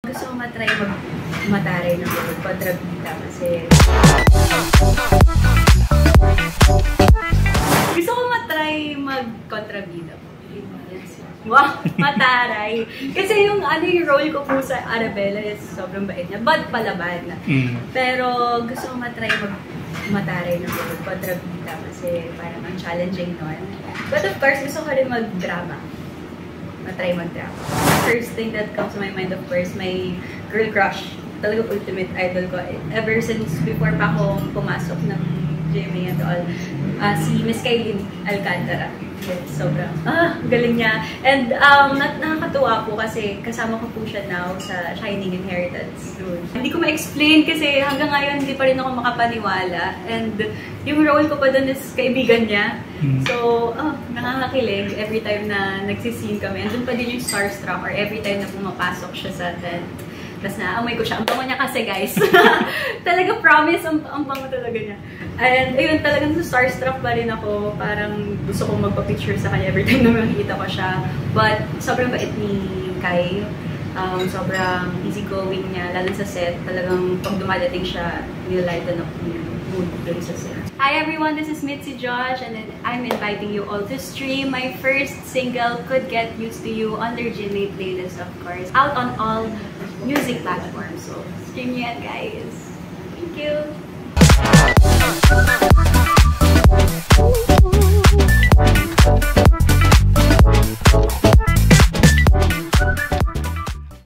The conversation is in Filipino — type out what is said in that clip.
Gusto ko matry mataray ng kontrabida kasi gusto ko matry mag-kontrabida po. Wow, mataray. Kasi yung role ko po sa Arabella is sobrang bait niya. Bad palaban. Pero gusto ko matry mataray ng kontrabida kasi parang ang challenging nun. But of course, gusto ko rin mag-drama. Matry mag-drama. First thing that comes to my mind, of course, my girl crush. Talaga ultimate idol ko. Ever since before pa akong pumasok ng GMA and all, si Miss Kaylin Alcantara. Sobrang, galing niya. And nakakatuwa po kasi kasama ko po siya now sa Shining Inheritance. Hindi ko ma-explain kasi hanggang ngayon hindi pa rin ako makapaniwala. And yung role ko pa doon is kaibigan niya. So, nakakakilig every time na nagsiscene kami. And doon pa din yung starstruck or every time na pumapasok siya sa tent. Tapos naamoy ko siya. Ang bango niya kasi, guys. Talaga, promise, ang bango talaga niya. And ayun, talagang starstruck pa rin ako. Parang gusto kong magpa-picture sa kanya every time na makikita ko siya. But sobrang bait ni Kai. Sobrang easygoing niya, lalo sa set. Talagang pag dumadating siya, nilalighten up yung mood dun sa set. Hi everyone, this is Mitzi Josh and I'm inviting you all to stream my first single, Could Get Used to You, on their GMA playlist, of course. Out on all music platforms. So, stream nyo yan, guys. Thank you!